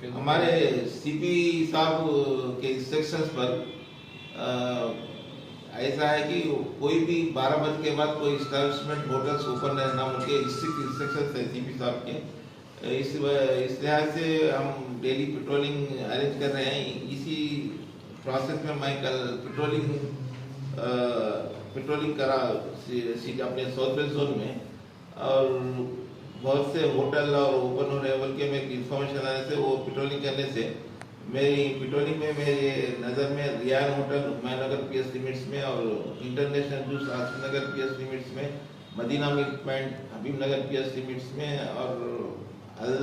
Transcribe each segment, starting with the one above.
हमारे सीपी साहब के इंस्ट्रक्शंस पर ऐसा है कि कोई भी 12 बजे के बाद कोई इस्टेब्लिशमेंट होटल्स ओपन रहना उनके स्ट्रिक्ट इंस्ट्रक्शंस है सीपी साहब के। इस लिहाज से हम डेली पेट्रोलिंग अरेंज कर रहे हैं। इसी प्रोसेस में मैं कल पेट्रोलिंग करा अपने साउथ वेस्ट जोन में, और बहुत से होटल और ओपन होने बल्कि में इंफॉर्मेशन आने से वो पेट्रोलिंग करने से मेरी पेट्रोलिंग में मेरे नज़र में Riyan hotel Humayunnagar PS limits में और international juice Asifnagar PS limits में, Madina milk point Habibnagar PS limits में और अल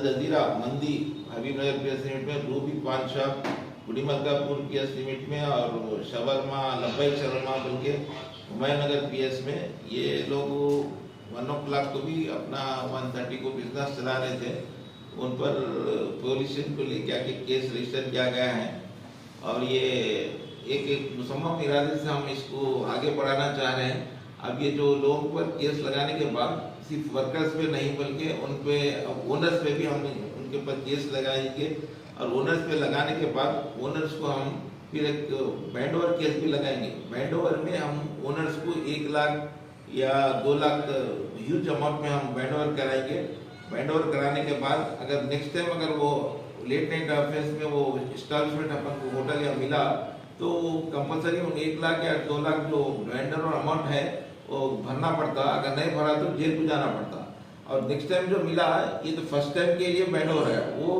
जजीरा मंदी हबीबनगर पीएस लिमिट में, Ruby paan shop Gudimalkapur PS limit में और शवरमा लब्बैक शवरमा बल्कि हुमायूंनगर पीएस में। ये लोग 1 o'clock को भी अपना 1:30 को बिजनेस चला रहे थे। उन पर पुलिस को लेके आके केस रजिस्टर किया गया है और ये एक मुसम्मम इरादे से हम इसको आगे बढ़ाना चाह रहे हैं। अब ये जो लोगों पर केस लगाने के बाद सिर्फ वर्कर्स पे नहीं बल्कि उन पे ओनर्स पे भी हम उनके ऊपर केस लगाएंगे और ओनर्स पे लगाने के बाद ओनर्स को हम फिर एक बैंड ओवर केस भी लगाएंगे। बैंड ओवर में हम ओनर्स को 1 लाख या 2 लाख ह्यूज अमाउंट में हम बैंड ओवर कराएंगे। बैंड ओवर कराने के बाद अगर नेक्स्ट टाइम अगर वो लेट नाइट अफेयर्स में वो एस्टैब्लिशमेंट अपन को होटल या मिला तो कंपलसरी उन 1 लाख या 2 लाख जो बैंड ओवर अमाउंट है वो भरना पड़ता, अगर नहीं भरा तो जेल को जाना पड़ता। और नेक्स्ट टाइम जो मिला ये तो फर्स्ट टाइम के लिए बैंड ओवर है, वो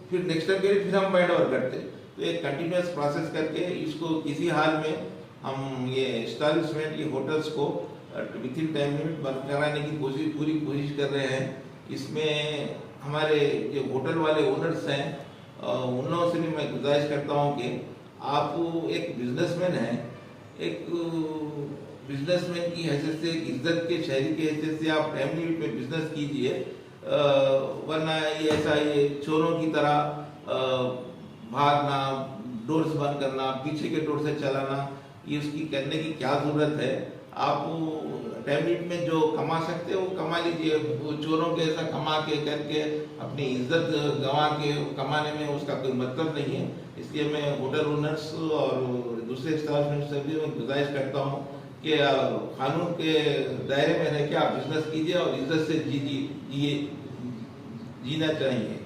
फिर नेक्स्ट टाइम के लिए फिर हम बैंड ओवर करते। तो एक कंटिन्यूस प्रोसेस करके इसको किसी हाल में हम ये एस्टैब्लिशमेंट ये होटल्स को विद इन टाइम लिमिट बंद कराने की पूरी कोशिश कर रहे हैं। इसमें हमारे जो होटल वाले ओनर्स हैं उन लोगों से भी मैं गुजारिश करता हूँ कि आप एक बिजनेसमैन हैं, एक बिजनेसमैन की हैसियत से, इज्जत के शहरी की हैसियत से आप टाइम लिमिट में बिजनेस कीजिए, वरना ये ऐसा ये चोरों की तरह भागना, डोर्स बंद करना, पीछे के डोर से चलाना, ये उसकी करने की क्या जरूरत है। आप टाइम लिमिट में जो कमा सकते हो वो कमा लीजिए। वो चोरों के ऐसा कमा के करके अपनी इज्जत गंवा के कमाने में उसका कोई मतलब नहीं है। इसलिए मैं होटल ओनर्स और दूसरे एस्टैब्लिशमेंट से भी मैं गुजारिश करता हूँ कि कानून के दायरे में रह के आप बिजनेस कीजिए और इज्जत से जीना चाहिए,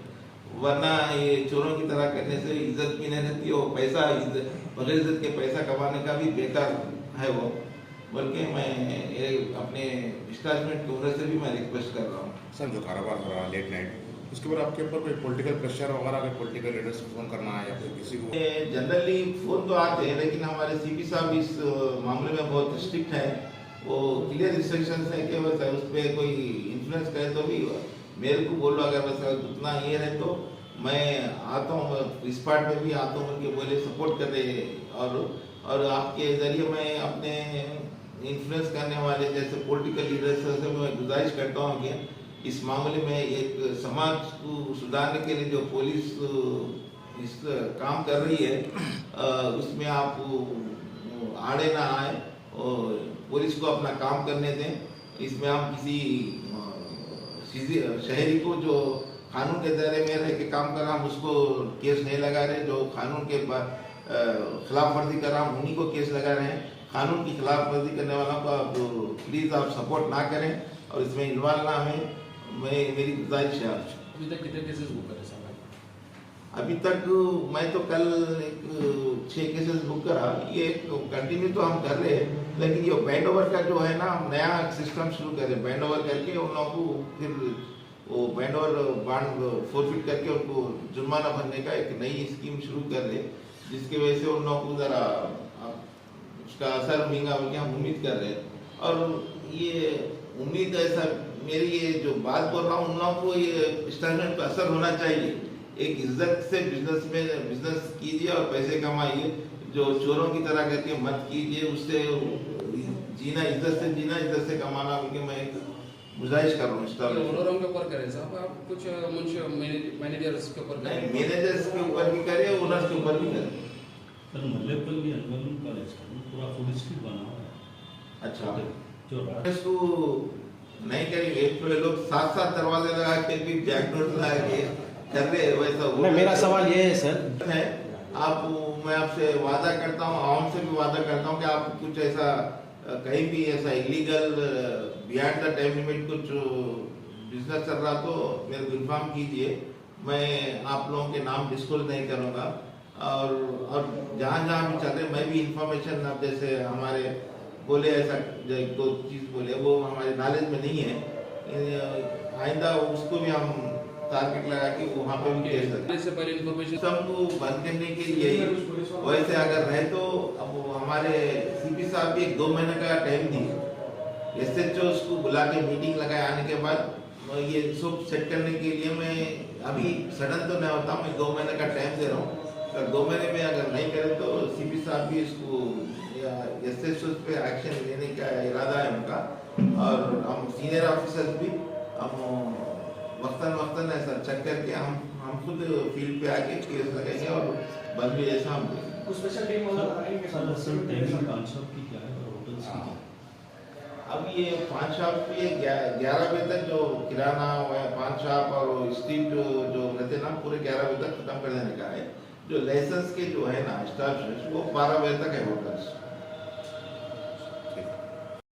वरना ये चोरों की तरह करने से इज्जत भी नहीं रहती और पैसा बगैर इज्जत के पैसा कमाने का भी बेकार है वो। बल्कि मैं अपने एस्टैब्लिशमेंट के ओनर से भी मैं रिक्वेस्ट कर रहा हूँ सर, जो कारोबार हो रहा है लेट नाइट, उसके बाद आपके ऊपर कोई पॉलिटिकल प्रेशर वगैरह, पॉलिटिकल लीडर्स को फोन करना है या फिर किसी को? जनरली फोन तो आते हैं, लेकिन हमारे सीपी साहब इस मामले में बहुत स्ट्रिक्ट है। वो क्लियर इंस्ट्रक्शंस है कि बस उस पर कोई इन्फ्लुएंस करे तो भी मेरे को बोलो, अगर बस उतना ये है तो मैं आता हूँ, इस पार्ट में भी आता हूँ उनके बोले सपोर्ट कर रहे हैं। और आपके जरिए मैं अपने इन्फ्लुएंस करने वाले जैसे पॉलिटिकल लीडर्स से मैं गुजारिश करता हूँ कि इस मामले में एक समाज को सुधारने के लिए जो पुलिस इस काम कर रही है उसमें आप आड़े ना आए और पुलिस को अपना काम करने दें। इसमें हम किसी शहरी को जो कानून के दायरे में रह के काम कर रहा हम उसको केस नहीं लगा रहे, जो कानून के खिलाफ वर्जी कर रहा हम उन्हीं को केस लगा रहे हैं। कानून की खिलाफ वर्जी करने वालों को आप प्लीज़ आप सपोर्ट ना करें और इसमें इन्वॉल्व ना हमें, मेरी गुजारिश है आपसे। अभी तक कितने केसेस बुक करे साहब? अभी तक मैं तो कल 6 केसेस बुक करा। ये कंटिन्यू तो हम कर रहे हैं, लेकिन ये बैंड ओवर का जो है ना हम नया सिस्टम शुरू कर रहे हैं। बैंड ओवर करके उन लोगों को फिर वो बैंड ओवर बॉन्ड फोरफिट करके उनको जुर्माना भरने का एक नई स्कीम शुरू कर रहे हैं, जिसकी वजह से उन लोगों को ज़रा उसका असर मिलेगा बल्कि हम उम्मीद कर रहे हैं। और ये उम्मीद ऐसा मेरी ये जो बात बोल रहा हूँ उन लोगों को ये एस्टैब्लिशमेंट पर असर होना चाहिए। एक इज्जत से बिजनेस कीजिए और पैसे कमाइए, जो चोरों की तरह करके मत कीजिए। उससे जीना, इज्जत से जीना, इज्जत से कमाना, क्योंकि मैं एक गुजारिश कर रहा हूँ ओनरों के ऊपर करें साहब, आप कुछ मैनेजर्स के ऊपर नहीं, मैनेजर्स के ऊपर भी करें, ओनर्स के ऊपर भी करें। सर मोहल्ले पर भी अनवरन कॉलेज का पूरा फूड स्ट्रीट बना हुआ है। अच्छा, जो इसको नहीं करेंगे। तो ये लोग साथ साथ दरवाजे लगा के भी बैकडोर लगा के कर रहे हैं, वैसा नहीं, मेरा सवाल ये है सर, है। आप, मैं आपसे वादा करता हूँ, आवाम से भी वादा करता हूँ कि आप कुछ ऐसा कहीं भी ऐसा illegal beyond the time limit कुछ बिजनेस चल रहा तो मेरे को इन्फॉर्म कीजिए। मैं आप लोगों के नाम डिस्क्लोज नहीं करूँगा, और जहाँ जहाँ भी चल रहे मैं भी इंफॉर्मेशन, अब जैसे हमारे बोले ऐसा जो एक दो चीज़ बोले वो हमारे नॉलेज में नहीं है, आइंदा उसको भी हम टारगेट लगा के वहाँ पे भी दे सकते हैं। से पहले इन्फॉर्मेशन सबको बंद करने के लिए वैसे अगर रहे तो अब हमारे सीपी साहब भी एक 2 महीने का टाइम दिए, एसएचओ उसको बुला के मीटिंग लगाए, आने के बाद ये सब सेट करने के लिए मैं अभी सडन तो नहीं होता, मैं 2 महीने का टाइम दे रहा हूँ। अगर 2 महीने में अगर नहीं करे तो सीपी साहब भी इसको एसएचओ पे एक्शन लेने का इरादा है उनका, और हम सीनियर ऑफिसर्स भी हम वक्तन ऐसा चेक करके हम खुद फील्ड पे आके केस लगाएंगे और बंद भी ऐसा हम देंगे। Special team sir sir timing पान शॉप की क्या है और होटल्स की क्या है? अब ये पान शॉप भी 11 बजे तक जो किराना पान शॉप और स्ट्रीट जो रहते ना पूरे 11 बजे तक खत्म कर देने का है। जो लाइसेंस के जो है ना स्टाफ वो 12 बजे तक है होटल्स।